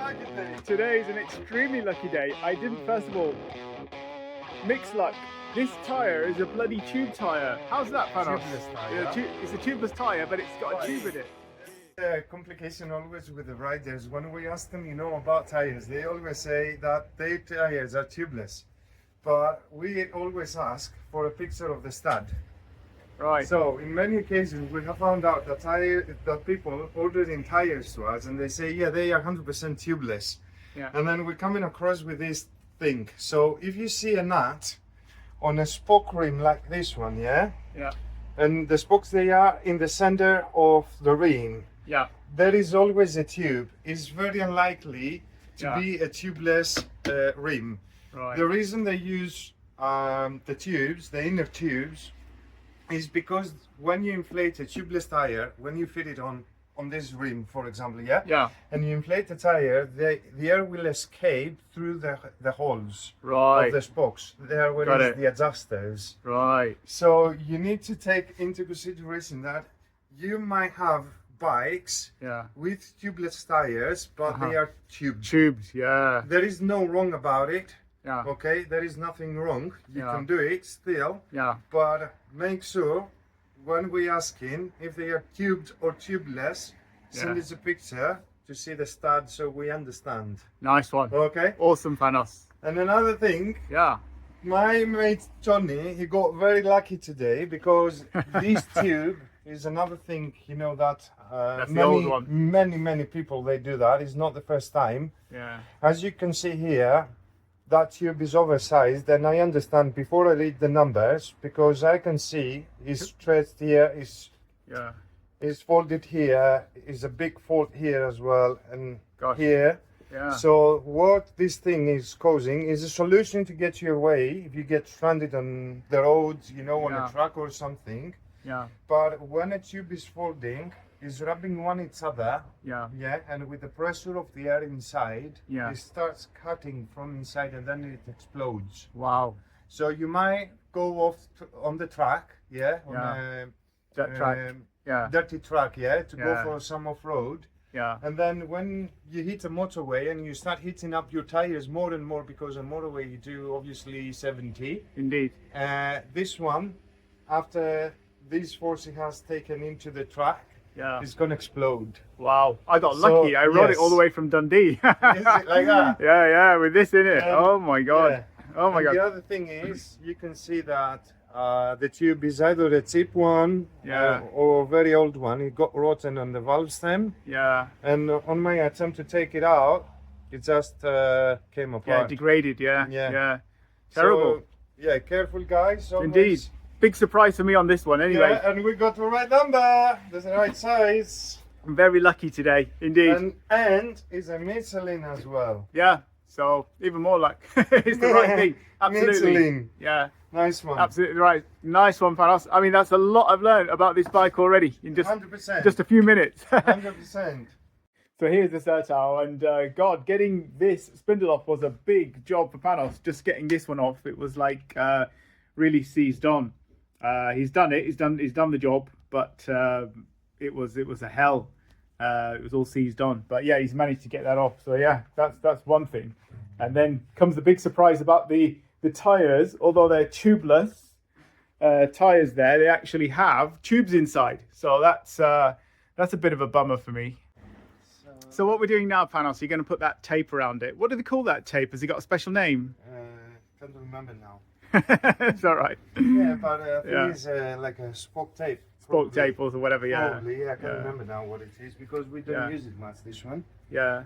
lucky day. Today is an extremely lucky day. I didn't, first of all, mix luck. This tyre is a bloody tube tyre. How's that, Panos? Tubeless tyre. Yeah, it's a tubeless tyre, but it's got a tube in it. Complication always with the riders. When we ask them, about tires, they always say that their tires are tubeless. But we always ask for a picture of the stud. Right. So in many occasions we have found out that people ordering tires to us and they say, yeah, they are 100% tubeless. Yeah. And then we're coming across with this thing. So if you see a nut on a spoke rim like this one, yeah? Yeah. And the spokes, they are in the center of the rim. Yeah. There is always a tube. It's very unlikely to Yeah. be a tubeless rim. Right. The reason they use the tubes, the inner tubes, is because when you inflate a tubeless tire, when you fit it on this rim, for example, Yeah. and you inflate the tire, the air will escape through the holes Right. of the spokes. There where Got is it. the adjusters. Right. So you need to take into consideration that you might have bikes Yeah. with tubeless tires, but they are tubed. Tubes. Yeah. There is no wrong about it. Yeah. Okay, there is nothing wrong. You Yeah. can do it still, Yeah. but make sure when we asking if they are tubed or tubeless, send Yeah. us a picture to see the stud so we understand. Nice one. Okay. Awesome, Panos. And another thing, Yeah. my mate Johnny, he got very lucky today because this tube is another thing, that That's the old one. many people they do that. It's not the first time. Yeah. As you can see here, that tube is oversized, and I understand before I read the numbers because I can see it's stretched here, Yeah. is folded here, is a big fold here as well, and Gosh. here. Yeah. So what this thing is causing is a solution to get you away if you get stranded on the roads, on Yeah. a truck or something. Yeah. But when a tube is folding, it's rubbing one each other, Yeah. and with the pressure of the air inside, Yeah. it starts cutting from inside and then it explodes. Wow. So you might go off on the track, on Yeah. a That track. Yeah. dirty track, to Yeah. go for some off-road. Yeah. And then when you hit a motorway and you start hitting up your tires more and more because on motorway you do obviously 70. Indeed. This one, after this force it has taken into the track, Yeah. it's going to explode. Wow. I got So, lucky. I rode it yes. all the way from Dundee. Is it like that? Yeah. With this in it. Oh my God. Yeah. Oh my And God. the other thing is, you can see that the tube is either a cheap one Yeah. or a very old one. It got rotten on the valve stem, Yeah. and on my attempt to take it out, it just came Yeah. apart. Degraded. Yeah. Yeah. Yeah. Terrible. So, yeah, careful guys. Always. Indeed. Big surprise for me on this one. Anyway, Yeah, and we got the right number. That's the right size. I'm very lucky today. Indeed. And it's a Michelin as well. Yeah. So even more luck. It's the right thing. Absolutely. Michelin. Yeah. Nice one. Absolutely right. Nice one, Panos. I mean, that's a lot I've learned about this bike already in 100%. just a few minutes. 100%. So here's the Sertao, and God, getting this spindle off was a big job for Panos. Just getting this one off, it was like really seized on. He's done it. He's done the job, but it was a hell. It was all seized on, but yeah, he's managed to get that off. So yeah, that's one thing. And then comes the big surprise about the tires. Although they're tubeless tires, they actually have tubes inside. So that's a bit of a bummer for me. So what we're doing now, Panos, you're going to put that tape around it. What do they call that tape? Has it got a special name? Can't remember now. It's all right. Yeah, but I think Yeah. it's like a spoke tape. Spoke probably. tape or whatever, yeah. Probably, yeah, I can't Yeah. remember now what it is because we don't Yeah. use it much, this one. Yeah.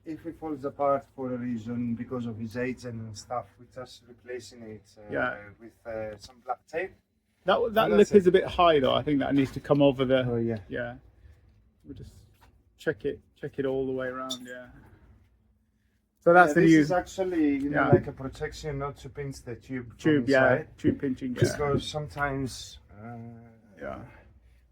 If it falls apart for a reason because of his age and stuff, we're just replacing it with some black tape. That that's lip it. is a bit high though. I think that needs to come over the. Oh yeah. Yeah. We'll just check it all the way around. Yeah. So that's the this new is actually Yeah. like a protection not to pinch the tube. from tube. Yeah. inside. Tube pinching. Yeah. Because sometimes Yeah.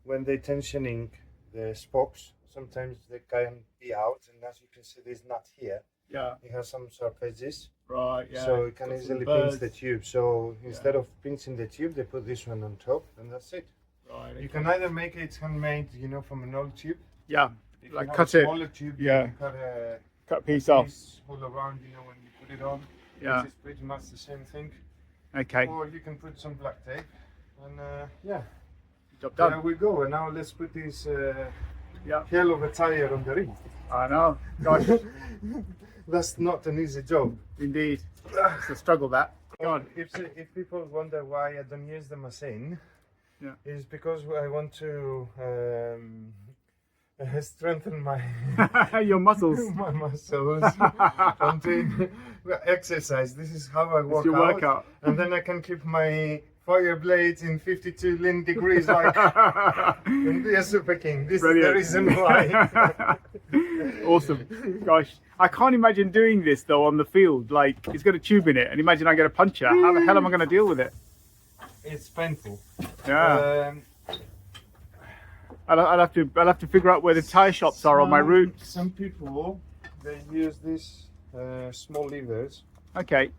when they're tensioning the spokes, sometimes they can be out, and as you can see, there's nut here. Yeah. It has some sharp edges, Right. Yeah. so it can Got some easily burrs. pinch the tube. So instead of pinching the tube, they put this one on top, and that's it. Right. You can either make it handmade, from an old tube, Yeah. If Like you have cut a it, smaller tube, yeah. you cut a cut a piece off. piece all around, you know, when you put it on. Yeah. Which is pretty much the same thing. Okay, Or you can put some black tape, and yeah, job there done. we go. And now let's put this Yeah, hell of a tire on the rim. I know. Gosh, That's not an easy job. indeed, it's a struggle that. God, If people wonder why I don't use the machine, yeah. it's because I want to strengthen my Your muscles. my muscles. I'm doing exercise. This is how I work your out. workout. And then I can keep my fire blades in 52 degrees like and be a super king. This Brilliant. is the reason why. Awesome. Gosh, I can't imagine doing this though on the field. Like, it's got a tube in it, and imagine I get a puncture. How the hell am I going to deal with it? It's painful. Yeah. I'll have to figure out where the tire shops are on my route. Some people they use these small levers. Okay.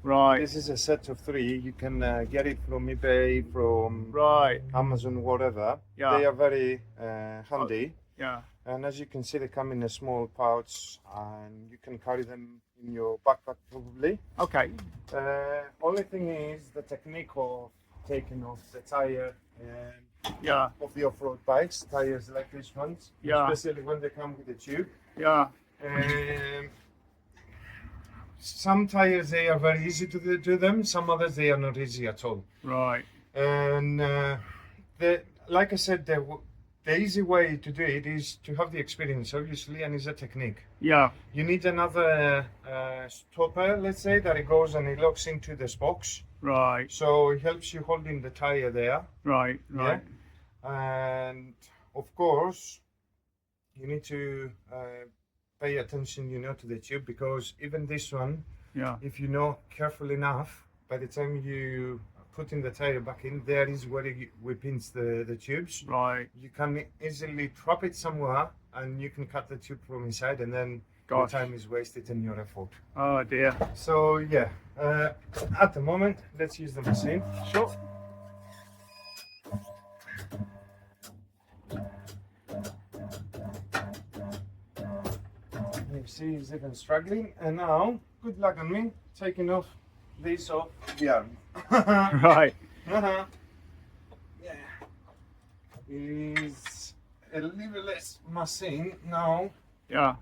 Right. This is a set of 3. You can get it from eBay, from Right. Amazon, whatever. Yeah. They are very handy. Yeah. And as you can see, they come in a small pouch, and you can carry them in your backpack probably. Okay. Only thing is the technique of taking off the tire Yeah. of the off-road bikes, tires like these ones, Yeah. especially when they come with a tube. Yeah. Some tires they are very easy to do them. Some others they are not easy at all. Right. And like I said, the easy way to do it is to have the experience, obviously, and it's a technique. Yeah. You need another stopper, let's say, that it goes and it locks into the spokes. Right. So it helps you holding the tire there. Right. Right. And of course, you need to pay attention, to the tube, because even this one, Yeah. if you know careful enough, by the time you putting the tire back in, there is where we pinch the tubes. Right. You can easily trap it somewhere, and you can cut the tube from inside, and then your Gosh. time is wasted and your effort. Oh dear. So yeah, at the moment, let's use the machine. Sure. You see, he's even struggling, and now, good luck on me, taking off this off the arm. Right. Yeah. It's a leverless machine now, Yeah.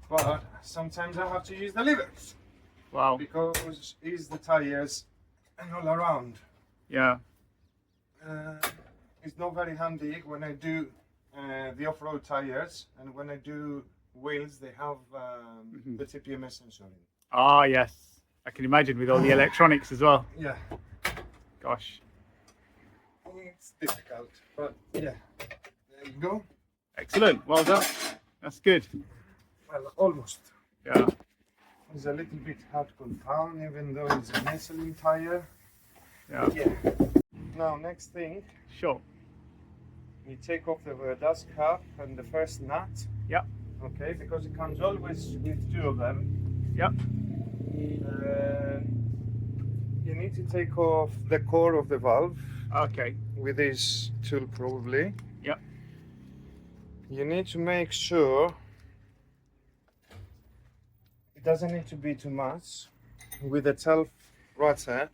but sometimes I have to use the levers Wow. because it's the tires and all around. Yeah. It's not very handy when I do the off-road tires, and when I do wheels, they have the TPMS sensor in. Ah, yes. I can imagine with all the electronics as well. Yeah. Gosh. It's difficult, but yeah, there you go. Excellent. Well done. That's good. Well, almost. Yeah. It's a little bit hard to compound, even though it's a Michelin tire. Yeah. Yeah. Now, next thing, Sure. you take off the dust cap and the first nut. Yep. Okay, because it comes always with 2 of them. Yep. You need to take off the core of the valve Okay. with this tool probably. Yep. You need to make sure it doesn't need to be too much. With the 12 rotor,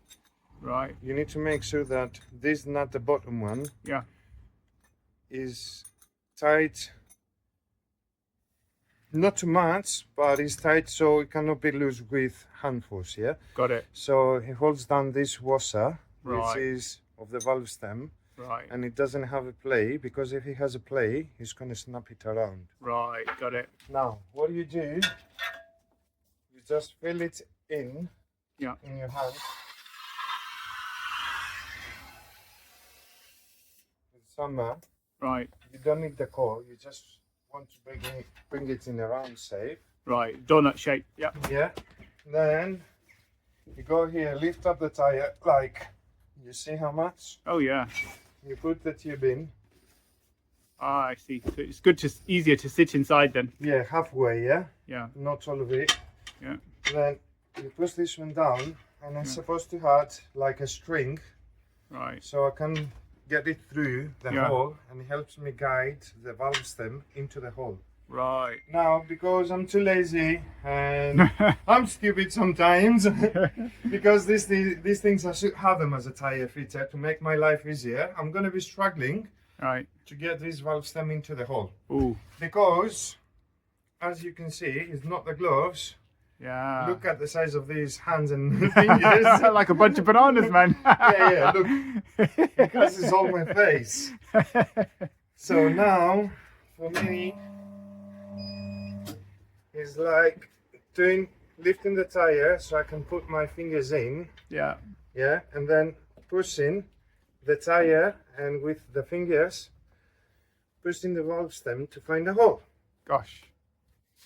Right. you need to make sure that this nut, the bottom one, Yeah. is tight. Not too much, but it's tight so it cannot be loose with hand force, yeah? Got it. So it holds down this washer, Right. which is of the valve stem, Right. and it doesn't have a play, because if it has a play, it's going to snap it around. Right. Got it. Now, what you do, you just fill it in Yeah. your hand with summer. Right. You don't need the core, you just want to bring it in a round shape. Right. Donut shape. Yep. Yeah. Then you go here, lift up the tire, like, you see how much? Oh yeah. You put the tube in. Ah, I see. So it's good to easier to sit inside then. Yeah, halfway, yeah? Yeah. Not all of it. Yeah. Then you push this one down, and I'm supposed to have like a string, Right. so I can get it through the Yeah. hole, and it helps me guide the valve stem into the hole. Right. Now, because I'm too lazy and I'm stupid sometimes, because these things I should have them as a tire fitter to make my life easier, I'm going to be struggling Right. to get this valve stem into the hole. Ooh. Because, as you can see, it's not the gloves. Yeah. Look at the size of these hands and fingers. Like a bunch of bananas, man. Yeah, look. Because it's all my face. So now, for me, it's like lifting the tire so I can put my fingers in. Yeah. Yeah, and then pushing the tire, and with the fingers pushing the valve stem to find the hole. Gosh.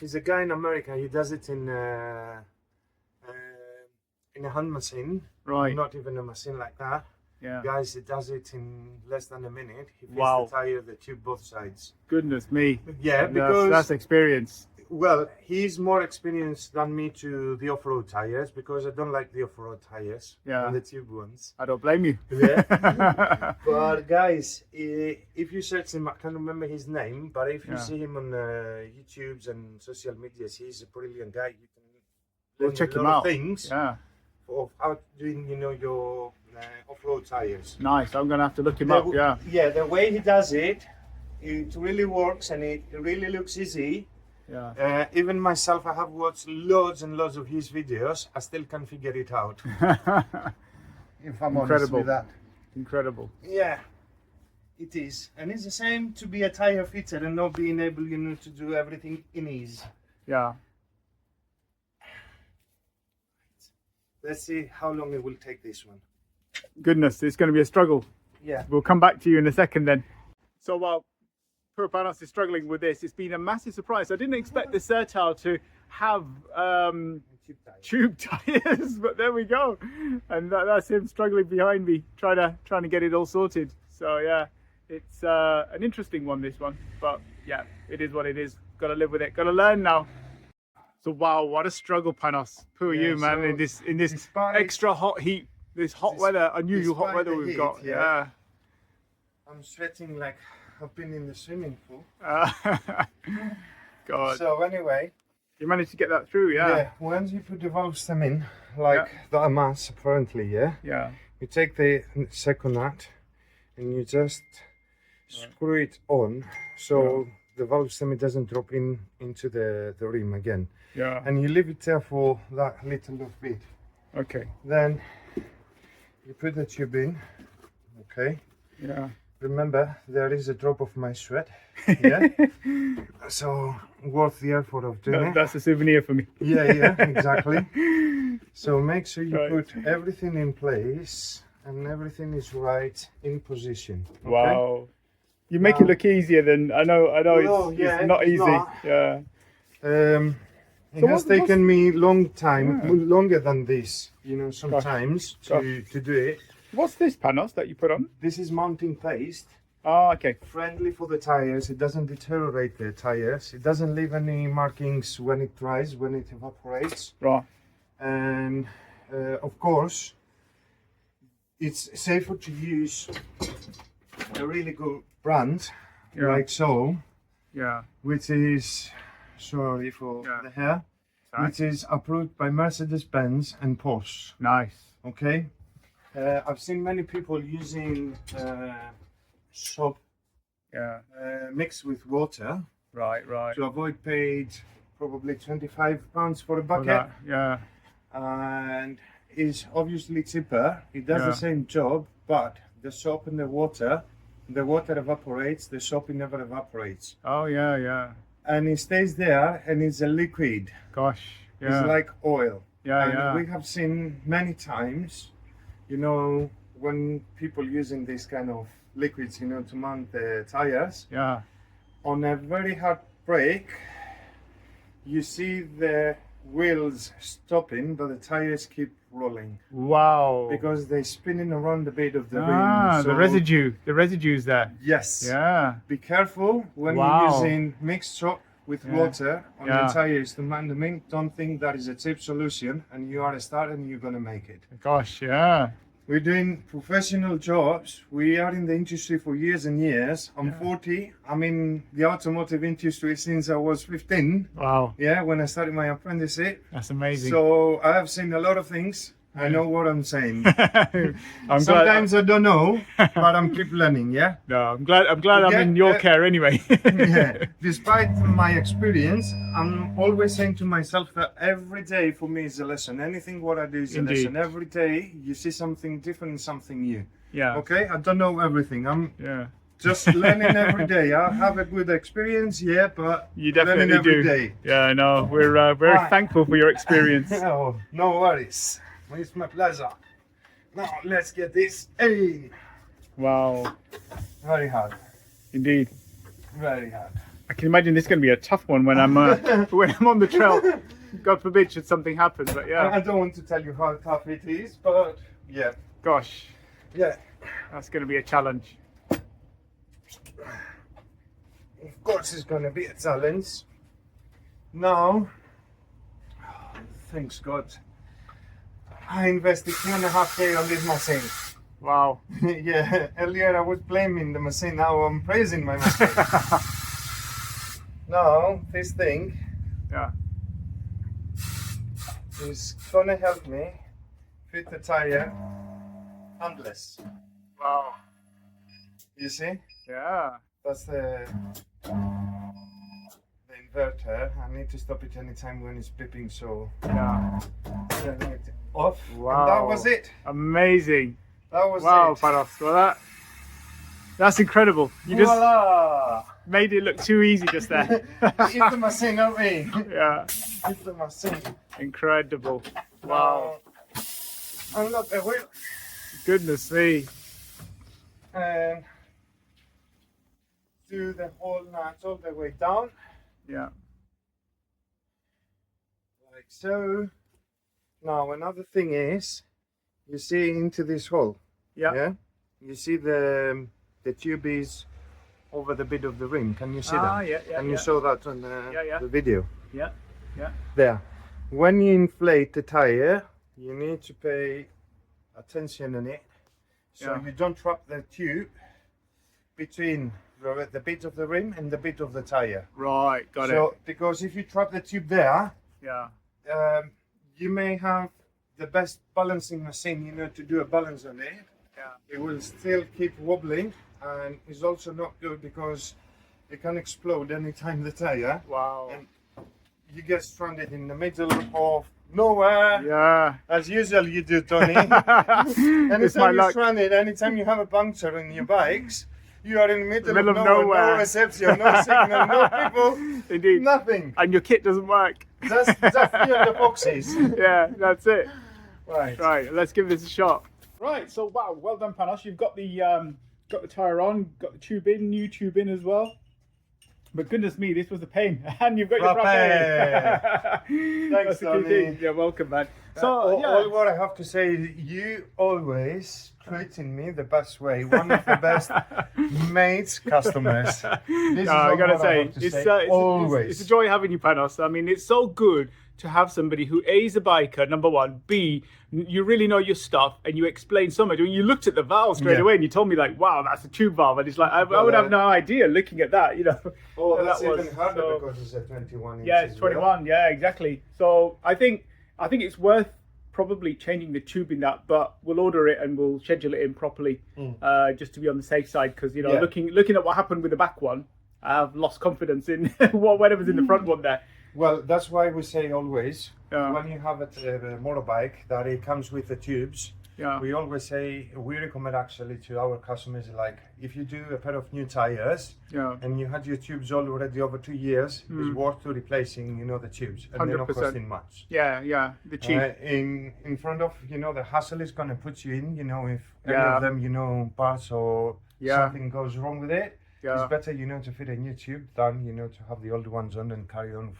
There's a guy in America. He does it in a hand machine. Right. Not even a machine like that. Yeah. Guys, he does it in less than a minute. He fits Wow. the tire, the tube, both sides. Goodness me. Yeah, because that's experience. well, he's more experienced than me to the off-road tires, because I don't like the off-road tires. Yeah. And the tube ones. I don't blame you. Yeah. But guys, if you search him, I can't remember his name, but if you Yeah. see him on YouTubes and social medias, he's a brilliant guy. You can We'll learn check a him lot out. of things Yeah. of how doing, your off-road tires. Nice. I'm gonna have to look him up. Yeah. Yeah, the way he does it, it really works, and it really looks easy. Yeah. Even myself, I have watched loads and loads of his videos. I still can't figure it out. If I'm honest Incredible. with that. Incredible. Yeah, it is. And it's the same to be a tire fitter and not being able, to do everything in ease. Yeah. Let's see how long it will take this one. Goodness, it's going to be a struggle. Yeah. We'll come back to you in a second then. So while poor Panos is struggling with this, it's been a massive surprise. I didn't expect the Sertal to have tube tires, but there we go. And that's him struggling behind me, trying to get it all sorted. So yeah, it's an interesting one, this one. But yeah, it is what it is. Got to live with it. Got to learn now. So wow, what a struggle, Panos. Poor you, man. so In this extra hot heat, this hot weather, unusual hot despite weather the we've heat, got. yeah. I'm sweating like I've been in the swimming pool. God. So anyway, You managed to get that through, yeah? once you put the valve stem in, like that mass apparently, Yeah. you take the second nut and you just screw it on, so the valve stem doesn't drop into the rim again. Yeah. And you leave it there for that little bit. Okay. Then you put the tube in. Okay. Yeah. Remember, there is a drop of my sweat. Yeah. So worth the effort of doing it. That's a souvenir for me. Yeah, exactly. So make sure you Right. put everything in place and everything is right in position. Okay? Wow. You make it look easier than I know. Well, It's yeah, not it's easy. not. Yeah. It So has what's- taken me long time, Yeah. longer than this, sometimes Gosh. to do it. What's this, Panos, that you put on? This is mounting paste, Oh, okay. friendly for the tires. It doesn't deteriorate the tires. It doesn't leave any markings when it dries, when it evaporates. Right. And of course, it's safer to use a really good brand, Yeah. like so, Yeah. which is, sorry for Yeah. the hair, Sorry. which is approved by Mercedes-Benz and Porsche. Nice. Okay, I've seen many people using soap Yeah. mixed with water Right. Right. to avoid paid probably £25 for a For bucket, that, yeah. and is obviously cheaper. It does Yeah. the same job, but the soap and the water evaporates, the soap never evaporates, Oh, yeah. Yeah. and it stays there, and it's a liquid. Gosh. Yeah. It's like oil. Yeah. And Yeah. we have seen many times, when people using this kind of liquids, to mount the tires, Yeah. on a very hard brake, you see the wheels stopping, but the tires keep rolling Wow. because they're spinning around the bed of the rim. the So, residue's there. Yes. Yeah. Be careful when Wow. you're using mixed soap with Yeah. water on Yeah. the tires to mount them in. Don't think that is a cheap solution, and you are a start and you're gonna make it. Gosh. Yeah. We're doing professional jobs. We are in the industry for years and years. I'm 40. I'm in the automotive industry since I was 15. Wow, Yeah, when I started my apprenticeship. that's amazing. So I have seen a lot of things. I know what I'm saying. I'm Sometimes I don't know, but I'm keep learning. Yeah. No, I'm glad I'm in your care anyway. Yeah. Despite my experience, I'm always saying to myself that every day for me is a lesson. Anything what I do is a Indeed. lesson. Every day you see something different, something new. Yeah. Okay. I don't know everything. I'm Yeah. just learning every day. I have a good experience, yeah, but You learning definitely every do. day. Yeah, I know. We're very Right. thankful for your experience. Oh, no worries. It's my pleasure. Now let's get this. Hey, Wow, very hard. indeed. Very hard. I can imagine this is going to be a tough one when I'm on the trail. God forbid should something happen, but I yeah. don't want to tell you how tough it is, but yeah, Gosh, yeah. that's going to be a challenge. Of course, it's going to be a challenge. Now, thanks God, I invested 2.5K on this machine. Wow. Yeah, earlier I was blaming the machine, now I'm praising my machine. Now, this thing Yeah. is going to help me fit the tire handless. Wow. You see? Yeah. That's the inverter. I need to stop it anytime when it's beeping, so Yeah. turning it off. Wow. And that was it. Amazing. That was Wow, it. Panos. Well, that's incredible. You just Voila! made it look too easy just there. It's the machine, not me. Yeah. It's the machine. Incredible. Wow. Unlock the wheel Goodness me. and do the whole nut all the way down, Yeah. like so. Now another thing is, you see into this hole. Yeah. Yeah. You see the tube is over the bit of the rim. Can you see Ah, that? yeah, yeah, Can you yeah. show that on Yeah. the video? Yeah. Yeah. There. When you inflate the tire, you need to pay attention on it, so Yeah. you don't trap the tube between the bit of the rim and the bit of the tire. Right. Got So, it. because if you trap the tube there, Yeah. you may have the best balancing machine, to do a balance on it. Yeah. It will still keep wobbling, and it's also not good because it can explode anytime the tire. Wow. And you get stranded in the middle of nowhere, Yeah. as usual you do, Tony. It's my Anytime you're luck. stranded, anytime you have a puncture on your bikes, you are in the middle, Middle of of nowhere, nowhere. no reception, no signal, no people, Indeed. nothing. And your kit doesn't work. Just few of the boxes. Yeah, that's it. Right. Right, let's give this a shot. Right, so wow, well done, Panos. You've got the tire on, got the tube in, new tube in as well. But goodness me, this was a pain. And you've got your frappe. That's the key Tony. thing. You're welcome, man. So All what I have to say is you always treating me the best way. One of the best mates customers. This is I all gotta what I say, have to it's, say. Always. it's a joy having you, Panos. I mean, it's so good to have somebody who A is a biker, number one, B, you really know your stuff, and you explain so much. When you looked at the valve straight Yeah. away and you told me, like, wow, that's a tube valve, and it's like, I would have no idea looking at that, Oh, And that's that was- even harder so- because it's a 21 inch. Yeah, it's 21. Yeah, exactly. So I think it's worth probably changing the tube in that, but we'll order it and we'll schedule it in properly, just to be on the safe side. Because Yeah. looking at what happened with the back one, I've lost confidence in whatever's in the front one there. Well, that's why we say always, Yeah. when you have a motorbike that it comes with the tubes, Yeah. we always say, we recommend actually to our customers, like, if you do a pair of new tires, Yeah. and you had your tubes already over 2 years, it's worth to replacing, the tubes, and they're not 100%. costing much. Yeah. The cheap. In front of, the hassle is gonna put you in, if any Yeah. of them, parts or Yeah. something goes wrong with it. Yeah. It's better, to fit a new tube than, to have the old ones on and carry on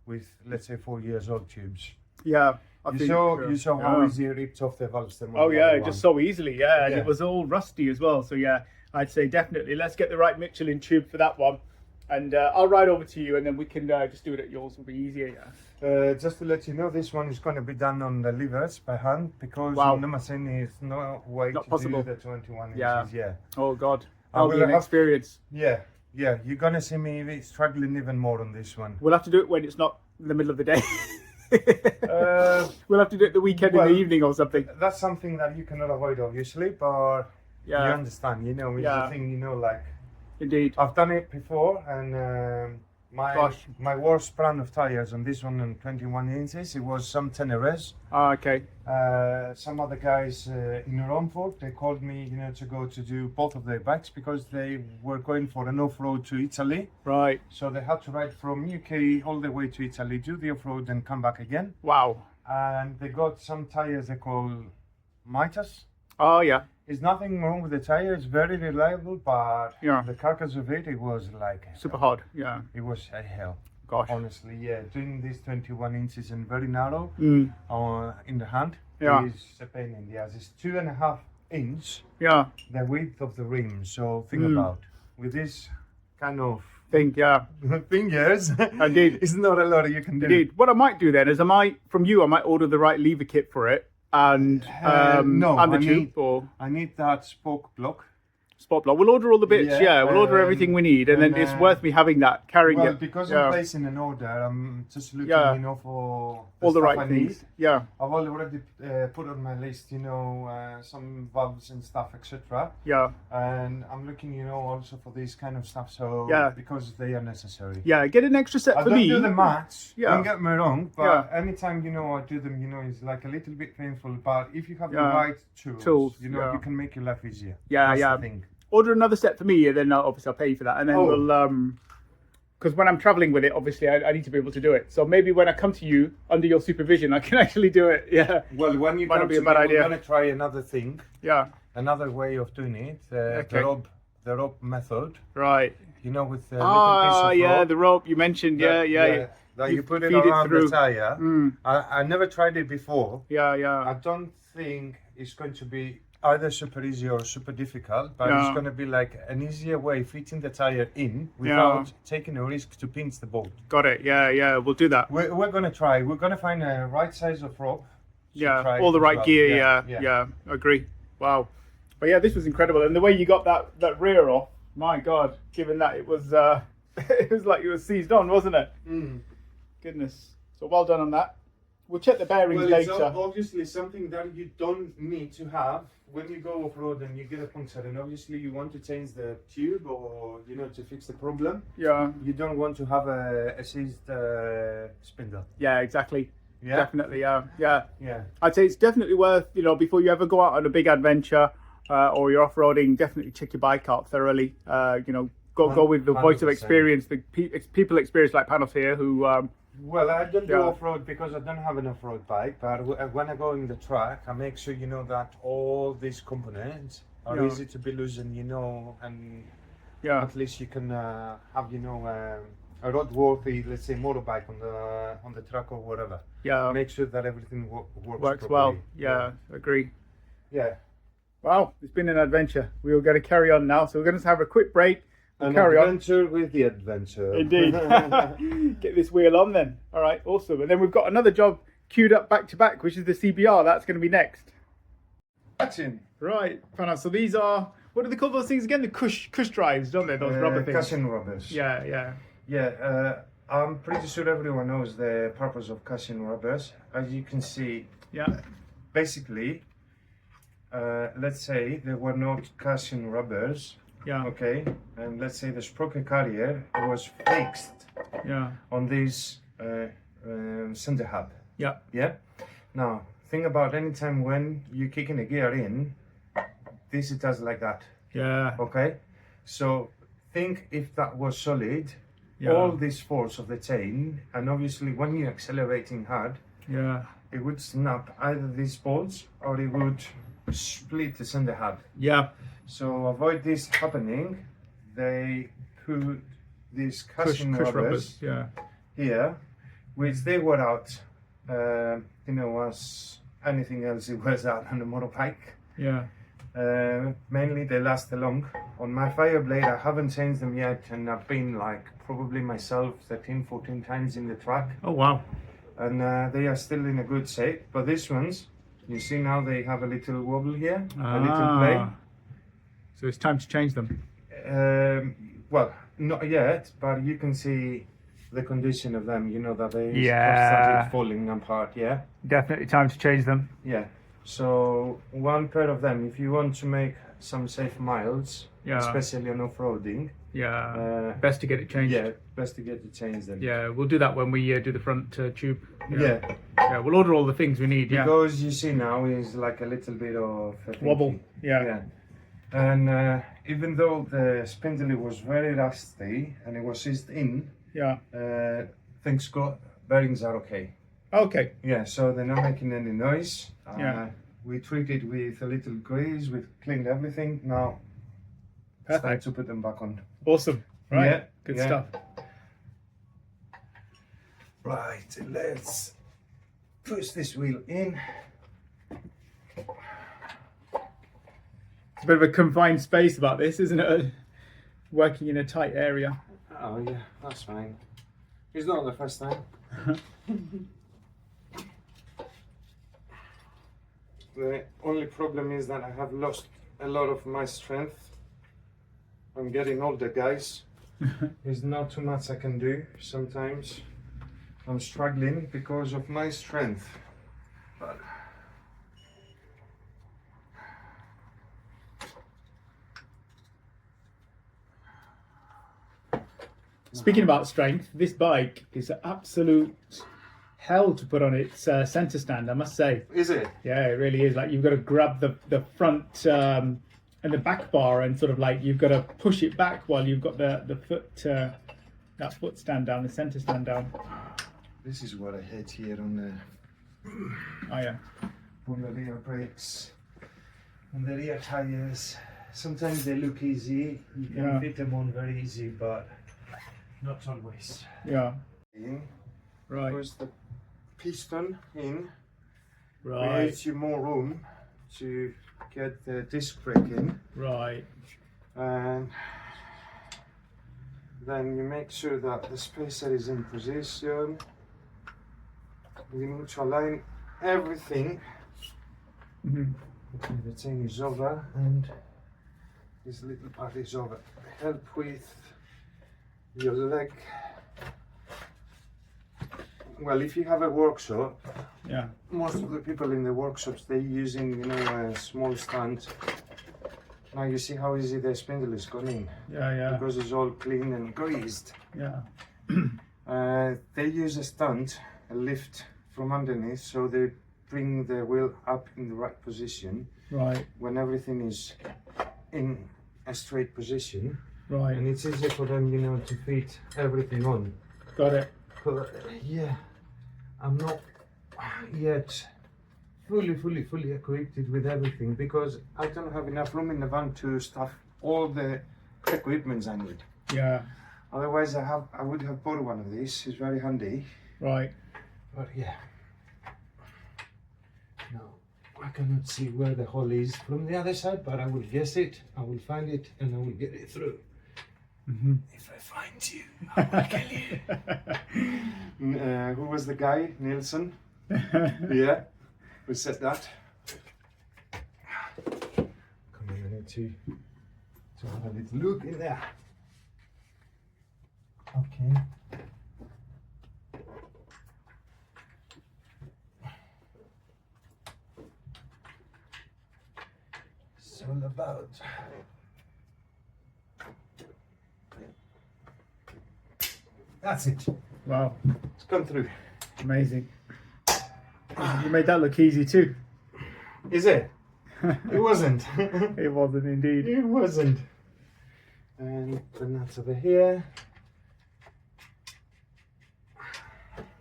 with, let's say, 4 years old tubes. Yeah. I You think, saw how yeah. easy it ripped off the valves. Oh yeah, just so easily, yeah, and Yeah. it was all rusty as well. So yeah, I'd say definitely let's get the right Michelin tube for that one. and I'll ride over to you, and then we can just do it at yours. Will be easier. Yeah. Just to let you know, this one is going to be done on the levers by hand because Wow. in the machine is no way Not to possible. do the 21 Yeah. inches. Yeah. Oh God, I that'll be will an have- experience. Yeah. Yeah. You're going to see me struggling even more on this one. We'll have to do it when it's not in the middle of the day. Uh, We'll have to do it the weekend in well, the evening or something. That's something that you cannot avoid, obviously, but Yeah. you understand, you know, it's Yeah. the thing, you know, like Indeed. I've done it before, and Gosh. my worst brand of tires on this one on 21 inches, it was some tyres. Ah, okay. Some other guys in Romford, they called me, you know, to go to do both of their bikes because they were going for an off-road to Italy. Right. So they had to ride from UK all the way to Italy, do the off-road and come back again. Wow. And they got some tires they call Mitas. Oh yeah. There's nothing wrong with the tire, it's very reliable, but Yeah. the carcass of it, it was like Super hard. Yeah. it was a hell. Gosh. Honestly, yeah, doing these 21 inches and very narrow Mm. in the hand Yeah. is a pain in the ass. It's 2.5 inch Yeah. the width of the rim. So think Mm. about with this kind of Yeah. fingers. Indeed. It's not a lot you can do. Indeed. What I might do then is I might order the right lever kit for it and no, and the I tube need- or I need that spoke block. spot block. We'll order all the bits. Yeah, Yeah. We'll order everything we need, and then it's worth me having that carrying Well, it. because Yeah. I'm placing an order, I'm just looking, Yeah. you know, for all the stuff right I things. need. Yeah. I've already put on my list, you know, some valves and stuff, etc. Yeah. And I'm looking, you know, also for this kind of stuff. So Yeah. because they are necessary. Yeah. Get an extra set I for don't me. do the match. Yeah. Don't get me wrong, but Yeah. anytime you know I do them, you know, it's like a little bit painful. But if you have the Yeah. right tools, you know, yeah. you can make your life easier. Yeah, That's yeah. the thing. Order another set for me, and then obviously I'll pay you for that, and then Oh. we'll because when I'm traveling with it, obviously I need to be able to do it. So maybe when I come to you under your supervision, I can actually do it. Yeah. Well, when you Might not come be to a bad me, idea. we're gonna try another thing, Yeah. another way of doing it. Okay. The rope method. Right. You know, with the little piece Ah, of yeah, rope. the rope you mentioned. Yeah, yeah. That You you put it feed it around through. the tire. Mm. I never tried it before. Yeah, I yeah. don't think it's going to be either super easy or super difficult, but Yeah. it's going to be like an easier way fitting the tire in without taking a risk to pinch the bolt. Got it. Yeah, yeah. We'll do that. We're going to try. We're going to find a right size of rope. to Yeah, try all the as right well. gear. Yeah, agree. Wow. But yeah, this was incredible, and the way you got that rear off, my God! Given that it was it was like it was seized on, wasn't it? Mm. Goodness. So well done on that. We'll check the bearings Well, it's later. obviously something that you don't need to have when you go off-road and you get a puncture, and obviously you want to change the tube or, you know, to fix the problem. Yeah. You don't want to have a seized spindle. Yeah, exactly. Yeah? Definitely. Yeah. Yeah. I'd say it's definitely worth, before you ever go out on a big adventure or you're off-roading, definitely check your bike out thoroughly. Go with the voice of 100%. experience, the people experience like Panos here who, Well, I don't do Yeah. off-road because I don't have an off-road bike, but when I go in the track, I make sure, you know, that all these components are Yeah. easy to be loosened, you know, and yeah, at least you can have, you know, a roadworthy, let's say, motorbike on the track or whatever. yeah, Make sure that everything works works well. properly. Yeah, agree. Yeah. Wow, it's been an adventure. We are going to carry on now, so we're going to have a quick break and An carry on. adventure with the adventure. Indeed. Get this wheel on then. All right, awesome. And then we've got another job queued up back to back, which is the CBR. That's going to be next. Action. Right, Panos. So these are, what do they call those things again? The cush drives, don't they? Those rubber things. Cushion rubbers. Yeah, yeah. Yeah, I'm pretty sure everyone knows the purpose of cushion rubbers. As you can see, Yeah. basically, let's say there were not cushion rubbers, Yeah. okay, and let's say the sprocket carrier was fixed Yeah. on this center hub. Yeah. Yeah. Now, think about any time when you're kicking a gear in, this it does like that. Yeah. Okay. So think if that was solid, Yeah. all this force of the chain, and obviously when you're accelerating hard, Yeah. it would snap either these bolts or it would split the center hub. Yeah. So avoid this happening, they put these Cush cushion rubbers rubbers. Yeah. here, which they wear out, you know, as anything else it wears out on a motorbike. Yeah. Mainly they last long. On my fire blade, I haven't changed them yet, and I've been like probably myself 13, 14 times in the truck, Oh wow. and they are still in a good shape. But these ones, you see now they have a little wobble here, a little play. So it's time to change them. Well, not yet, but you can see the condition of them. You know that they Yeah. have started falling apart. Yeah. Definitely time to change them. Yeah. So one pair of them, if you want to make some safe miles, Yeah. especially on off-roading, Yeah. Best to get it changed. yeah, best to get to change them. Yeah, we'll do that when we do the front tube. Yeah. Yeah, we'll order all the things we need. Yeah. Because you see now is like a little bit of a Wobble. thingy. Yeah. Yeah. And even though the spindle was very rusty and it was seized in, Yeah. things got bearings are okay. Okay. Yeah, so they're not making any noise. Yeah. We treated with a little grease, we cleaned everything. Now it's time Perfect. to put them back on. Awesome. Right. Yeah, Good yeah. stuff. Right, let's push this wheel in. It's a bit of a confined space about this, isn't it? Working in a tight area. Oh yeah, that's fine. It's not the first time. The only problem is that I have lost a lot of my strength. I'm getting older, guys. There's not too much I can do sometimes. I'm struggling because of my strength. But Speaking about strength, this bike is an absolute hell to put on its center stand, I must say. is it? Yeah, it really is. Like you've got to grab the front and the back bar, and sort of like you've got to push it back while you've got the foot that foot stand down, the center stand down. This is what I hate here on the Oh yeah. rear brakes, on the rear tires. Sometimes they look easy. You can Yeah. fit them on very easy, but not always. Yeah. In Right. push the piston in, Right. creates you more room to get the disc brake in, Right. and then you make sure that the spacer is in position. You need to align everything. Mhm. Okay, the chain is over and this little part is over. Help with your leg. Well, if you have a workshop, Yeah. most of the people in the workshops, they're using, you know, a small stand. Now you see how easy the spindle is going in, Yeah. Yeah. because it's all clean and greased. Yeah. They use a stand, a lift from underneath, so they bring the wheel up in the right position Right. when everything is in a straight position, Right. and it's easier for them, you know, to fit everything on. Got it. But yeah, I'm not yet fully equipped with everything, because I don't have enough room in the van to stuff all the equipment I need. Yeah. Otherwise, I would have bought one of these. It's very handy. Right. But yeah, no, I cannot see where the hole is from the other side, but I will guess it, I will find it, and I will get it through. Mm-hmm. If I find you, I will kill you. Who was the guy? Nielsen? Yeah, who said that? Come on, I need to have a little look in there. Okay. It's all about. That's it. Wow. It's come through. Amazing. You made that look easy too. Is it? It wasn't. It wasn't indeed. It wasn't. And the nuts over here.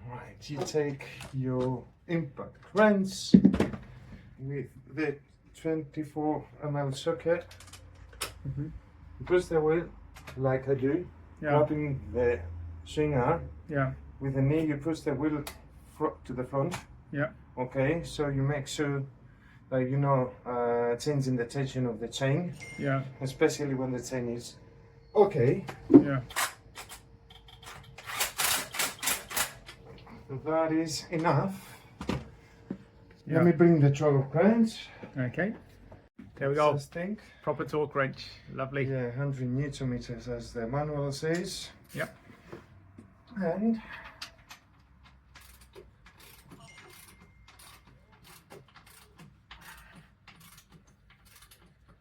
Right, you take your impact wrench with the 24 ml socket. Mhm. You push the wheel like I do, Yeah. grabbing the swing arm. Yeah. With the knee, you push the wheel to the front. Yeah. Okay, so you make sure like, you know, changing the tension of the chain, Yeah. especially when the chain is okay. Yeah. That is enough. Yeah. Let me bring the torque wrench. Okay. There we go. I think. Proper torque wrench. Lovely. Yeah, 100 newton meters as the manual says. Yep. And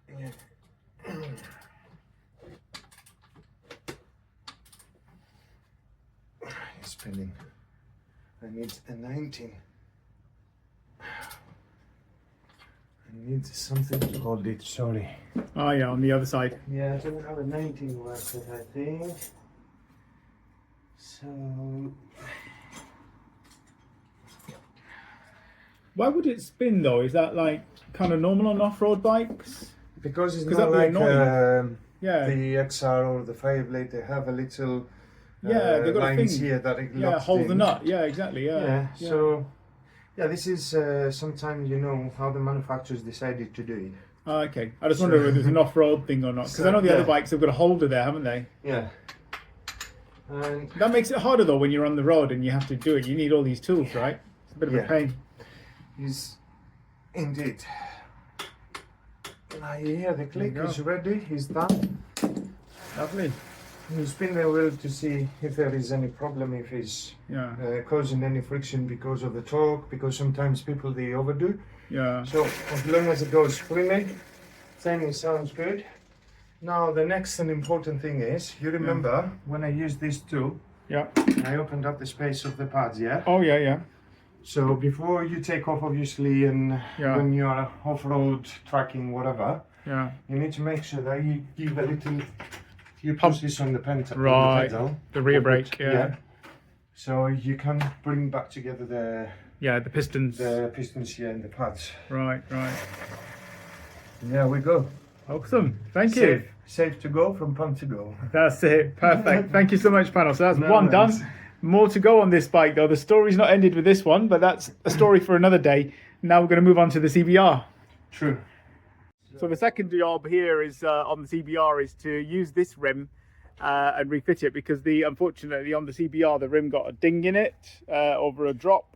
yeah. It's spinning. I need a 19. I need something to hold it, sorry. Oh yeah, on the other side. Yeah, I don't have a 19 worth it, I think. So Why would it spin though? Is that like kind of normal on off-road bikes? because it's 'Cause not that'd be like Yeah. the XR or the Fireblade, they have a little Yeah, they've got a lines thing. here that it Yeah, locks hold the in. nut. Yeah, exactly. Yeah. Yeah, so yeah, this is sometimes, you know, how the manufacturers decided to do it. Oh, okay. I just wondered whether it's an off-road thing or not, because I know the other Yeah. bikes have got a holder there, haven't they? Yeah. And That makes it harder though when you're on the road and you have to do it. You need all these tools, right? It's a bit of a Yeah. pain. is indeed. Now you hear the click, There you it's ready, it's done. Lovely. You spin the wheel to see if there is any problem, if it's Yeah. causing any friction because of the torque, because sometimes people they overdo. Yeah. So as long as it goes freely, then it sounds good. Now the next and important thing is, you remember when I used this tool, Yeah. I opened up the space of the pads, yeah? Oh yeah, yeah. So before you take off, obviously, and Yeah. when you are off-road tracking, whatever, Yeah. you need to make sure that you give a little, you Pump. push this on the, on Right. the pedal. The rear Or brake, put- yeah. So you can bring back together Yeah, the pistons. the pistons here and the pads. Right, right. There we go. Awesome. Thank you. Safe to go from pump to go. That's it. Perfect. Thank you so much, panel. So that's No one done. worries. More to go on this bike, though. The story's not ended with this one, but that's a story for another day. Now we're going to move on to the CBR. True. So the second job here is on the CBR is to use this rim and refit it, because unfortunately on the CBR the rim got a ding in it over a drop.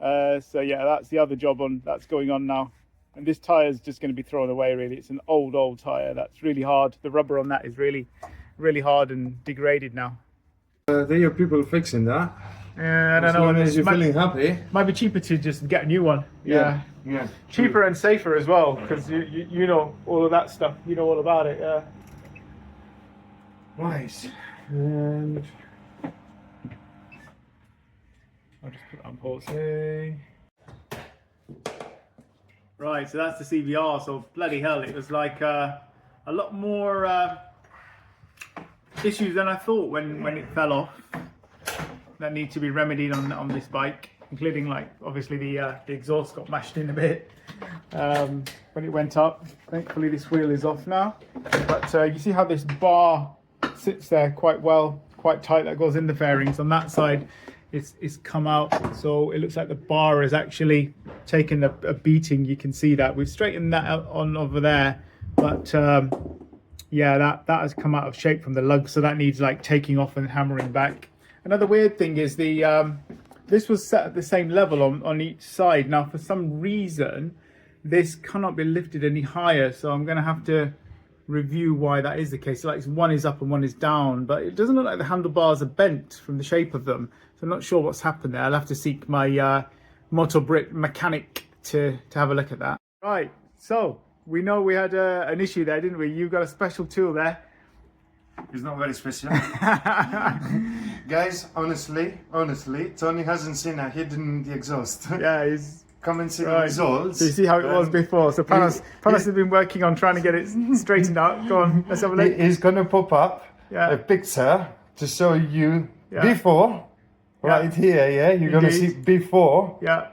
So yeah, that's the other job that's going on now. And this tire is just going to be thrown away. Really, it's an old tire that's really hard. The rubber on that is really hard and degraded now. There are people fixing that. I don't As know. long as It you're might, feeling happy. might be cheaper to just get a new one. Yeah. Yeah. Cheaper and safer as well, because you know all of that stuff. You know all about it. Yeah. Nice. And I'll just put it on pause. okay. Right, so that's the CBR. So bloody hell, it was like a lot more issues than I thought when it fell off. That need to be remedied on this bike, including like obviously the exhaust got mashed in a bit when it went up. Thankfully this wheel is off now, but you see how this bar sits there quite well, quite tight. That goes in the fairings. On that side it's come out, so it looks like the bar has actually taken a beating. You can see that we've straightened that out on over there, but yeah, that has come out of shape from the lug, so that needs like taking off and hammering back. Another weird thing is this was set at the same level on each side. Now for some reason this cannot be lifted any higher, so I'm going to have to review why that is the case. Like one is up and one is down, but it doesn't look like the handlebars are bent from the shape of them, so I'm not sure what's happened there. I'll have to seek my Motor Brit mechanic to have a look at that. Right, so we know we had an issue there, didn't we? You've got a special tool there. It's not very special. Guys, honestly, Tony hasn't seen a hidden the exhaust. Yeah, he's Come and see the right. results. So you see how it was before. So Panos has been working on trying to get it straightened out. Go on, let's have a look. He's going to pop up Yeah. a picture to show you Yeah. before. Yeah. Right here, yeah? You're going to see Indeed. before. Yeah.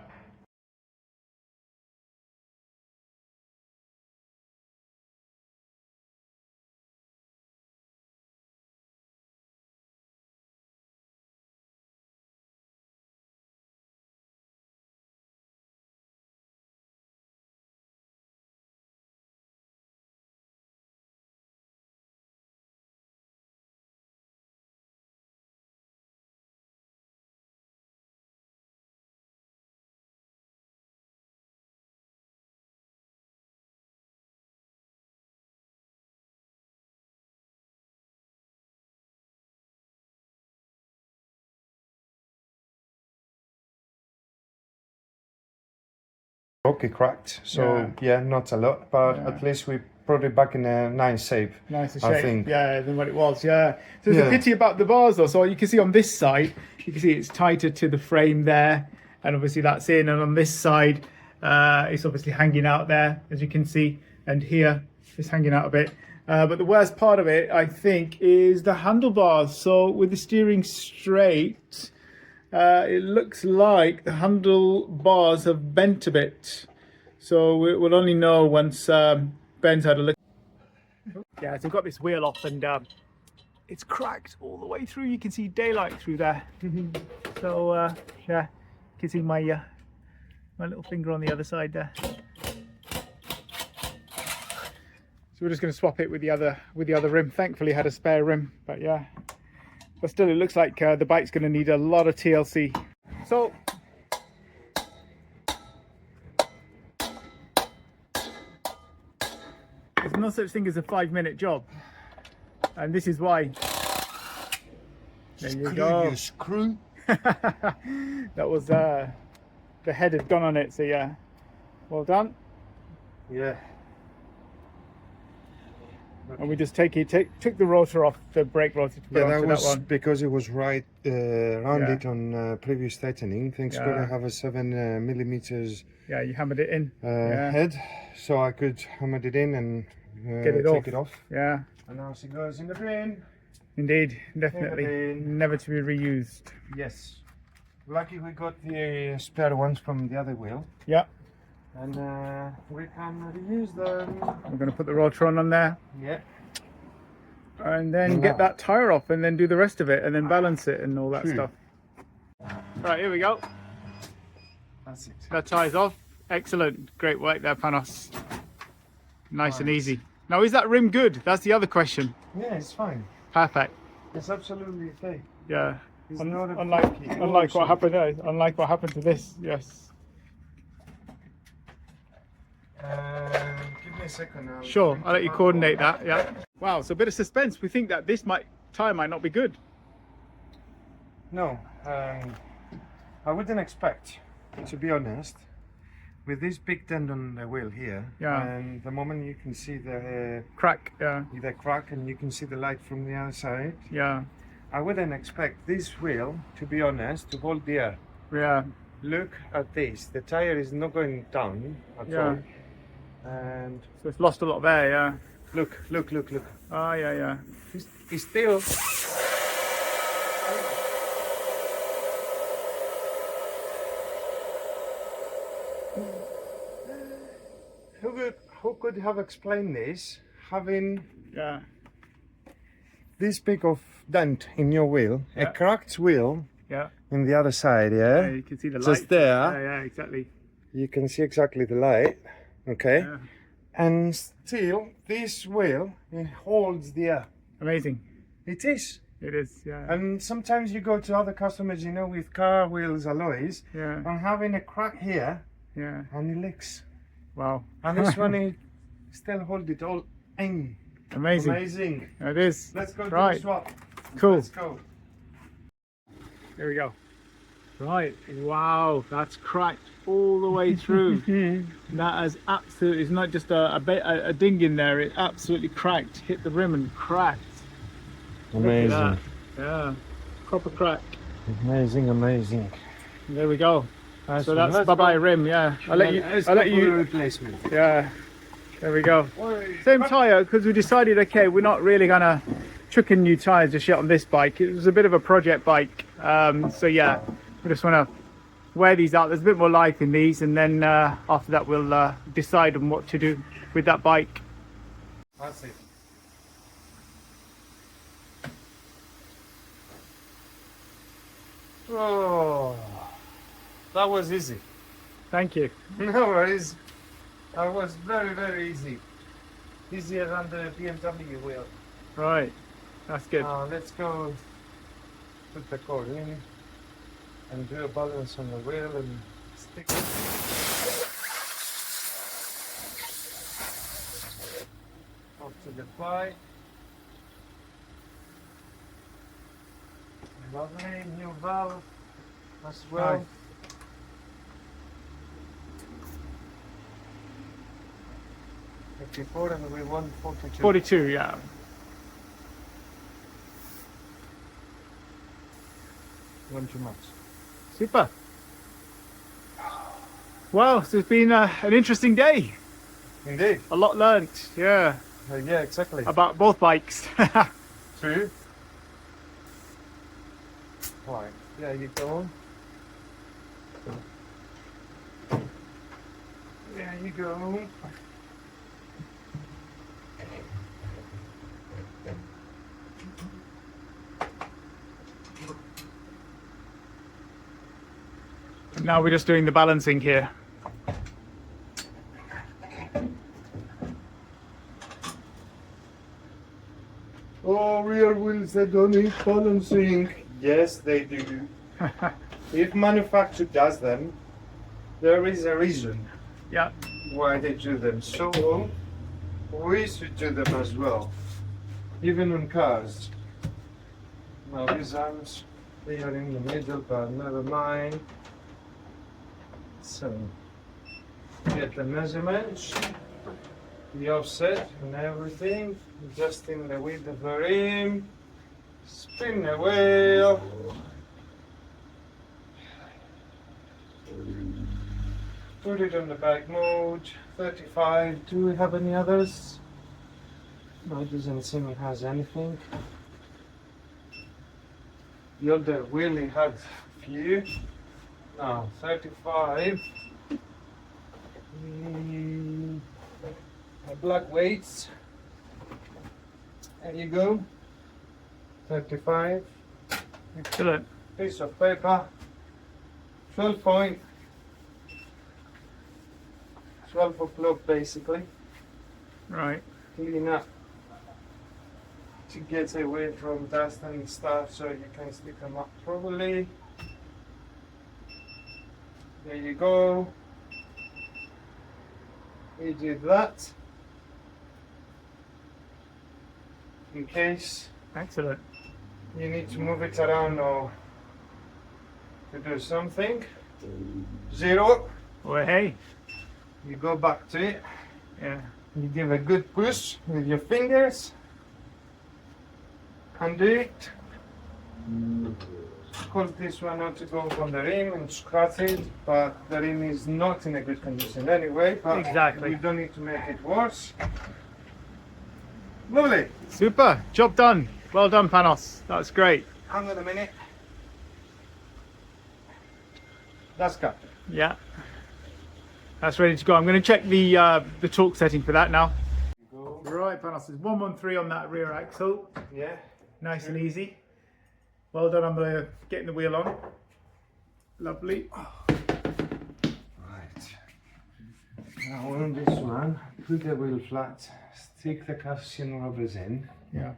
Okay, cracked. So yeah, not a lot, but at least we brought it back in a nice shape. Nicer I shape, think. yeah, than what it was. Yeah. So there's a pity about the bars though. So you can see on this side, you can see it's tighter to the frame there, and obviously that's in. And on this side, it's obviously hanging out there, as you can see, and here it's hanging out a bit. But the worst part of it, I think, is the handlebars. So with the steering straight, it looks like the handlebars have bent a bit. So we'll only know once Ben's had a look. Yeah, so I've got this wheel off and it's cracked all the way through. You can see daylight through there. So yeah, you can see my my little finger on the other side there. So we're just going to swap it with the other rim. Thankfully, had a spare rim, but yeah. But still, it looks like the bike's going to need a lot of TLC. So there's no such thing as a 5-minute job, and this is why. There you go. Screw. That was the head had gone on it. So yeah, well done. Yeah. And we just took the rotor off, the brake rotor to put onto that one. Because it was right rounded on previous tightening. Thanks God I have a 7 millimeters. Yeah, you hammered it in. Head, so I could hammer it in and take it off. Yeah. And now she goes in the bin. Indeed, definitely. Never to be reused. Yes. Lucky we got the spare ones from the other wheel. Yeah. And we can reuse them. We're going to put the rotor on there. Yeah. And then get that tyre off and then do the rest of it and then balance it and all that stuff. Right, here we go. That's it. That tie's off. Excellent. Great work there, Panos. Nice and easy. Now, is that rim good? That's the other question. Yeah, it's fine. Perfect. It's absolutely okay. Yeah. It's not unlike what happened there. Unlike what happened to this. Yes. Give me a second. Sure, I'll let you coordinate that. Yeah. Wow, so a bit of suspense. We think that this tyre might not be good. No, I wouldn't expect, to be honest, with this big dent on the wheel here. Yeah. And the moment you can see the crack. Yeah. The crack, and you can see the light from the other side. Yeah. I wouldn't expect this wheel, to be honest, to hold the air. Yeah. Look at this. The tire is not going down at all. And so it's lost a lot of air, yeah. Look. Oh, yeah. It's still. Who could have explained this? Having this big of dent in your wheel, a cracked wheel. Yeah. On the other side, yeah. You can see the light. Just there. Yeah, exactly. You can see exactly the light. Okay. Yeah. And still, this wheel, it holds the air. Amazing. It is. It is, yeah. And sometimes you go to other customers, you know, with car wheels alloys, and having a crack here, and it leaks. Wow. And this one, it still hold it all in. Amazing. Amazing. It is. Let's go do the swap. Cool. Let's go. Here we go. Right. Wow, that's cracked all the way through. That is absolutely, it's not just a ding in there, it absolutely cracked, hit the rim and cracked. Amazing. Yeah, proper crack. Amazing. There we go. So that's bye-bye rim, yeah. I'll let you replacement. Yeah. There we go. Same tyre, because we decided, okay, we're not really gonna chuck in new tyres just yet on this bike. It was a bit of a project bike. So yeah, we just want to wear these out. There's a bit more life in these, and then after that we'll decide on what to do with that bike. That's it. Oh, that was easy. Thank you. No worries. That was very easy. Easier than the BMW wheel. Right, that's good. Let's go put the cord in and do a balance on the wheel and stick it. Off to the bike. Lovely new valve as well. 54 and we want 42. 42, yeah. One too much. Super. Well, so it's been an interesting day. Indeed. A lot learnt, yeah, Yeah, exactly. about both bikes. True. Right. Yeah, you go. There you go. Now we're just doing the balancing here. Oh, rear wheels, they don't need balancing. Yes, they do. If manufacturer does them, there is a reason Yeah. why they do them. So we should do them as well, even on cars. Now these arms, they are in the middle, but never mind. So get the measurements, the offset and everything, adjusting the width of the rim, spin the wheel. Put it on the bike mode, 35. Do we have any others? No, it doesn't seem it has anything. The other wheelie had a few. No, 35. Black weights. There you go. 35. Excellent. Piece of paper. 12 point. 12 o'clock basically. Right. Clean up to get away from dust and stuff so you can stick them up properly. There you go. We did that. In case Excellent. you need to move it around or to do something. 0. Well, hey. You go back to it. Yeah. You give a good push with your fingers. Undo it. Call this one not to go on the rim and scratch it, but the rim is not in a good condition anyway. But Exactly. we don't need to make it worse. Lovely. Super. Job done. Well done, Panos. That's great. Hang on a minute. That's cut. Yeah. That's ready to go. I'm going to check the torque setting for that now. Go. Right, Panos. There's 113 on that rear axle. Yeah. Nice and easy. Well done on the getting the wheel on. Lovely. Right. Now on this one, put the wheel flat, stick the cushion rubbers in, Yeah.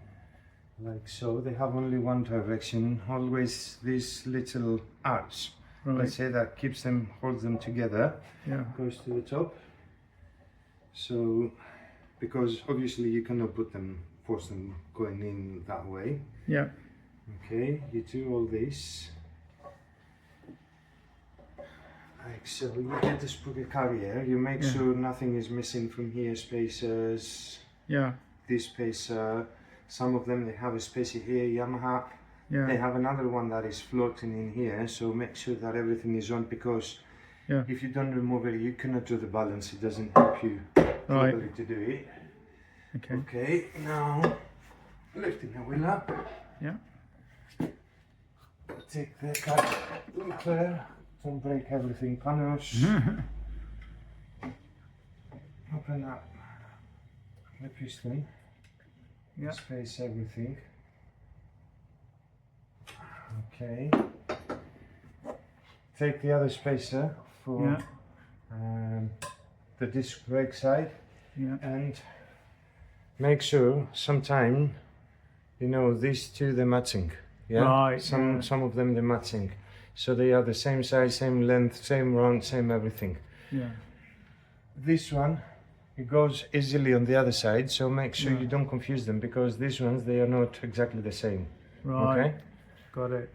like so. They have only one direction, always this little arch. Right. Let's say that keeps them, holds them together, Yeah. goes to the top. So, because obviously you cannot force them going in that way. Yeah. Okay, you do all this. Like so, you get the sprocket carrier, you make Yeah. sure nothing is missing from here, spacers, Yeah. this spacer, some of them they have a spacer here, Yamaha, they Yeah. have another one that is floating in here, so make sure that everything is on, because Yeah. if you don't remove it, you cannot do the balance, it doesn't help you Right. properly to do it. Okay. Okay, now lifting the wheel up. Yeah. Take the cut up there, don't break everything, Panos. Open up the piston, Yeah. space everything. Okay. Take the other spacer for Yeah. the disc brake side, Yeah. and make sure sometime, you know, these two they're matching. Yeah. Right, Some yeah. some of them they're matching, so they are the same size, same length, same round, same everything. Yeah. This one, it goes easily on the other side, so make sure Yeah. you don't confuse them, because these ones they are not exactly the same. Right. Okay. Got it.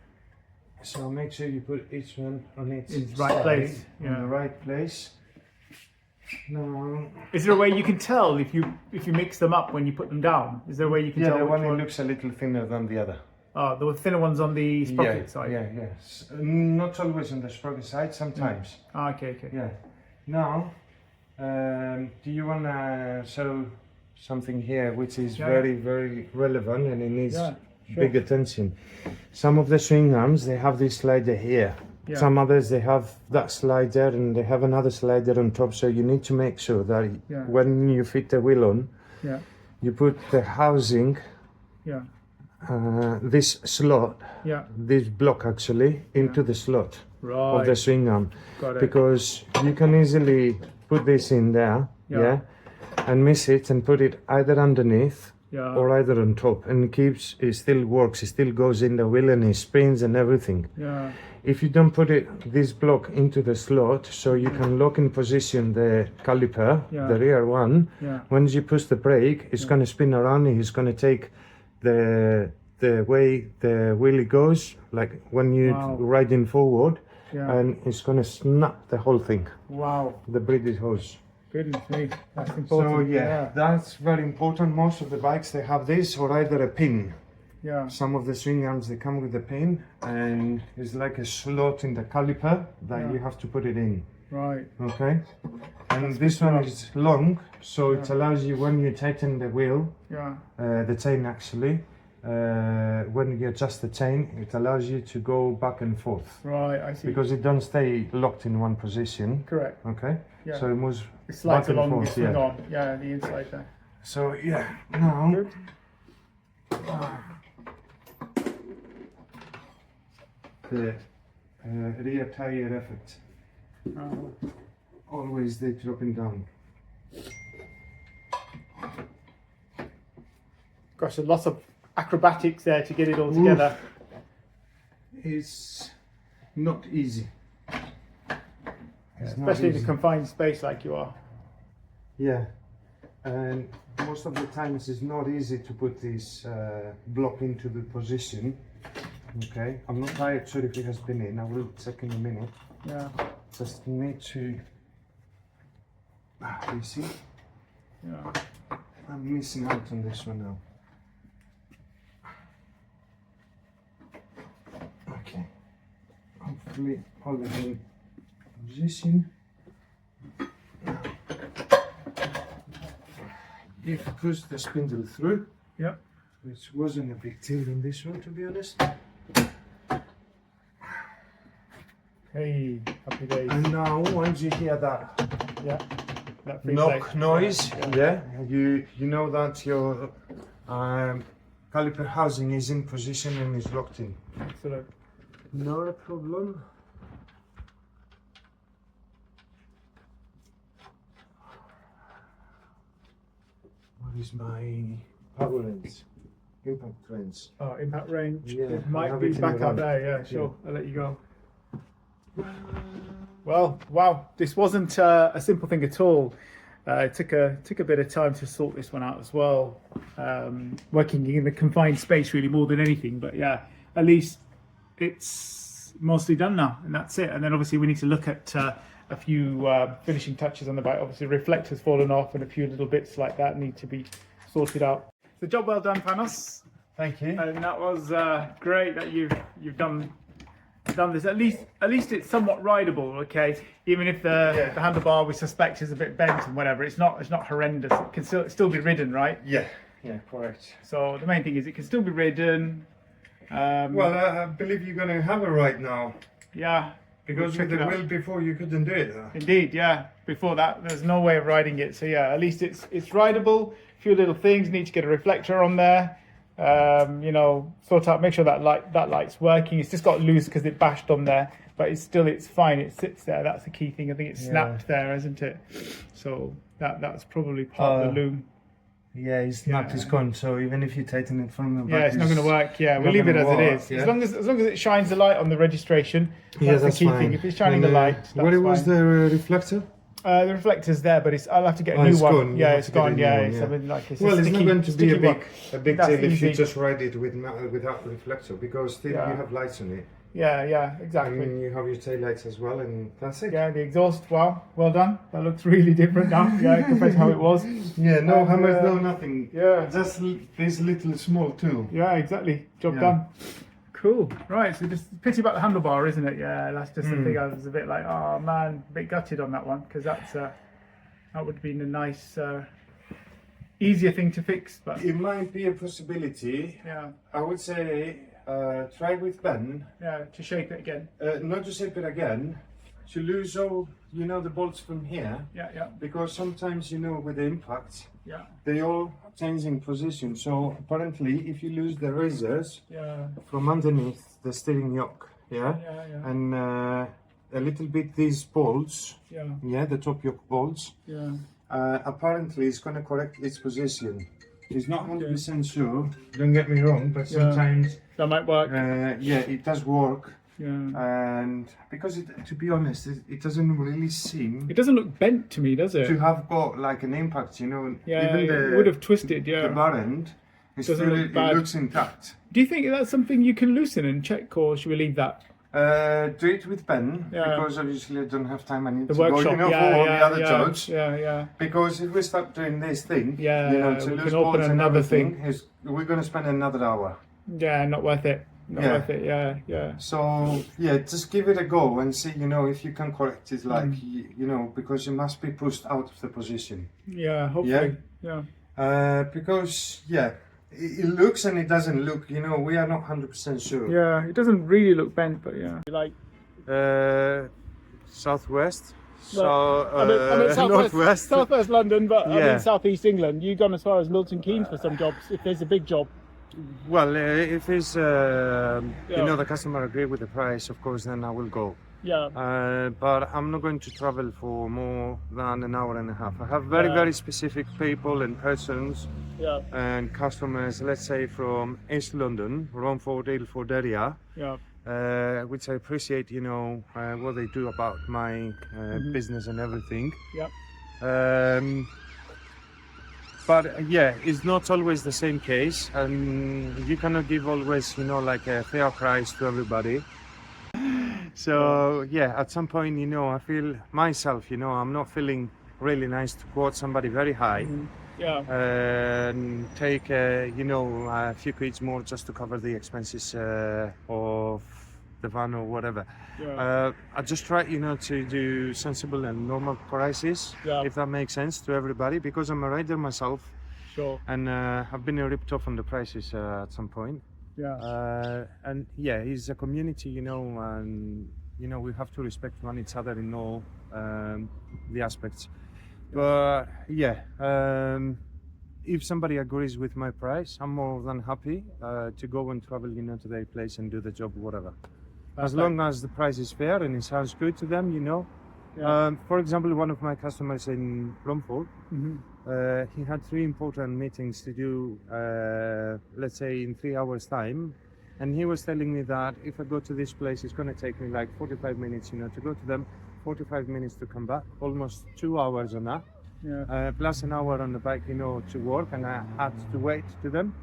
So make sure you put each one on its Its right side, place, in yeah. the right place. No. Is there a way you can tell if you mix them up when you put them down? Is there a way you can Yeah, tell the which one looks a little thinner than the other. Oh, the thinner ones on the sprocket side. Yeah, yes. Not always on the sprocket side, sometimes. Ah, okay. Yeah. Now, do you want to show something here which is very, very relevant and it needs big attention? Some of the swing arms, they have this slider here. Yeah. Some others, they have that slider and they have another slider on top. So you need to make sure that when you fit the wheel on, you put the housing, this slot, this block actually, into the slot of the swing arm. Got it. Because you can easily put this in there, and miss it and put it either underneath or either on top, and it still works, it still goes in the wheel and it spins and everything. If you don't put this block into the slot, so you can lock in position the caliper, the rear one, once you push the brake, it's going to spin around and it's going to take the way the wheelie goes, like when you're riding forward, and it's going to snap the whole thing. Wow. The British hose. Goodness me, that's important. So that's very important. Most of the bikes, they have this or either a pin. Some of the swing arms, they come with a pin and it's like a slot in the caliper that you have to put it in. Right. Okay. And this one is long, so it allows you, when you tighten the wheel, the chain actually, when you adjust the chain, it allows you to go back and forth. Right, I see. Because it don't stay locked in one position. Correct. Okay. Yeah. So it moves it slides back and along forth. the the inside there. So now. The rear tire effect. Always they dropping down. Gosh, there's lots of acrobatics there to get it all together. It's not easy. Especially in a confined space like you are. Yeah, and most of the times it's not easy to put this block into the position. Okay, I'm not quite sure if it has been in. I will check in a minute. Yeah. Just need to. You see? Yeah. I'm missing out on this one now. Okay. Hopefully, hold it in position. You push the spindle through. Yep. Which wasn't a big deal in this one, to be honest. Hey, happy days. And now, once you hear that, that knock noise, you know that your caliper housing is in position and is locked in. Excellent. Not a problem. What is my power range? Impact range. Oh, impact range. Yeah, it might be back up there. Yeah, sure. I'll let you go. Well, wow, this wasn't a simple thing at all. It took a bit of time to sort this one out as well. Working in a confined space really more than anything, but yeah, at least it's mostly done now, and that's it. And then obviously we need to look at a few finishing touches on the bike. Obviously reflectors fallen off and a few little bits like that need to be sorted out. So job well done, Panos. Thank you. And that was great that you've done this. At least it's somewhat rideable, okay? Even if the handlebar, we suspect, is a bit bent and whatever, it's not horrendous. It can still be ridden, right? Yeah, correct. So the main thing is it can still be ridden. Well, I believe you're going to have a ride now. Yeah. Because with the wheel before you couldn't do it. Indeed, yeah. Before that, there's no way of riding it. So yeah, at least it's rideable. A few little things, need to get a reflector on there. Sort out, make sure that light's working. It's just got loose because it bashed on there, but it's fine. It sits there. That's the key thing. I think it's snapped there, isn't it? So that's probably part of the loom. Yeah, it's snapped. It's gone. So even if you tighten it from the back, it's not going to work. Yeah, we'll leave it as it is. Yeah. As long as it shines the light on the registration. That's the key thing. If it's shining the light, that's where was the reflector? The reflector's there, but I'll have to get a new one. Gone. Yeah, it's gone. It's something like it's not going to be a big deal if you just ride it without reflector, because still you have lights on it. Yeah, exactly. And you have your taillights as well, and that's it. Yeah, the exhaust, wow, well done. That looks really different now, yeah, compared to how it was. Yeah, no And, hammers, no nothing. yeah. Just this little small tool. Yeah, exactly. Job Yeah. done. Cool. Right, so just pity about the handlebar, isn't it? Yeah, that's just the thing. I was a bit like, oh man, a bit gutted on that one, because that would have been a nice, easier thing to fix. But It might be a possibility. yeah, I would say try with Ben, yeah, to shape it again. not to shape it again, to lose all, the bolts from here, Yeah, because sometimes, with the impact, yeah, they all changing position. So apparently, if you lose the razors yeah, from underneath the steering yoke, yeah, and a little bit these bolts, yeah, the top yoke bolts, yeah. apparently it's going to correct its position. It's not 100% sure, don't get me wrong, but sometimes That might work. it does work. Yeah. And because to be honest, it doesn't really seem It doesn't look bent to me, does it? to have got like an impact, Yeah, even it would have twisted, the yeah. bar end, it's Doesn't still, look it bad. looks intact. Do you think that's something you can loosen and check, or should we leave that? Do it with Ben, Yeah. because obviously I don't have time, I need The to go, workshop, for all the other yeah, jobs. yeah. Because if we start doing this thing, Yeah, to we lose can bolts open and another everything, we're going to spend another hour. Yeah, not worth it. Not Yeah. worth it, yeah. So just give it a go and see, if you can correct it, like, because you must be pushed out of the position. Yeah, hopefully, yeah. Because, it looks and it doesn't look, we are not 100% sure. Yeah, it doesn't really look bent, but yeah. Like, Southwest. I mean, Northwest. Southwest London, but I Yeah. mean Southeast England. You've gone as far as Milton Keynes for some jobs, if there's a big job. Well, if it's, the customer agree with the price, of course, then I will go. Yeah, But I'm not going to travel for more than an hour and a half. I have very specific people and persons yeah, and customers, let's say from East London, Romford, Ilford area, yeah, which I appreciate, what they do about my business and everything. yeah. But it's not always the same case, and you cannot give always, like a fair price to everybody. So at some point, I feel myself, I'm not feeling really nice to quote somebody very high. Yeah, And take a few quids more just to cover the expenses of the van or whatever. yeah, I just try to do sensible and normal prices, if that makes sense to everybody, because I'm a rider myself, sure. and I've been ripped off on the prices at some point. Yeah, And it's a community, and we have to respect one each other in all the aspects. But if somebody agrees with my price, I'm more than happy to go and travel, to their place and do the job, whatever. As long as the price is fair and it sounds good to them, Yeah. For example, one of my customers in Romford, he had 3 important meetings to do, let's say in 3 hours time. And he was telling me that if I go to this place, it's going to take me like 45 minutes, to go to them, 45 minutes to come back, almost 2 hours on that. yeah, Plus an hour on the bike, to work, and I had to wait to them.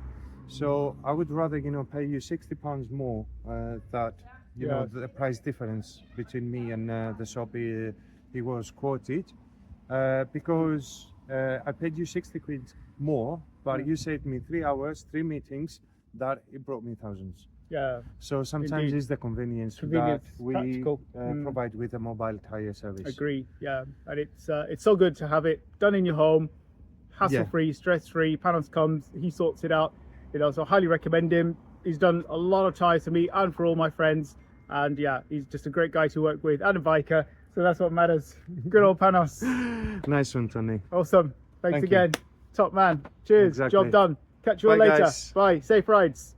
So I would rather, pay you £60 more, that, the price difference between me and the shop he was quoted, because I paid you 60 quid more, but you saved me 3 hours, 3 meetings, that it brought me thousands. yeah. So sometimes Indeed. it's the convenience, Convenience, that we practical. provide with a mobile tyre service. Agree. Yeah, and it's so good to have it done in your home, hassle-free, stress-free. Panos comes, he sorts it out. So I highly recommend him. He's done a lot of tyres for me and for all my friends, and he's just a great guy to work with and a biker. So that's what matters. Good old Panos. Nice one, Tony. Awesome. Thanks Thank again. you. Top man. Cheers. Exactly. Job done. Catch you all Bye, later. guys. Bye. Safe rides.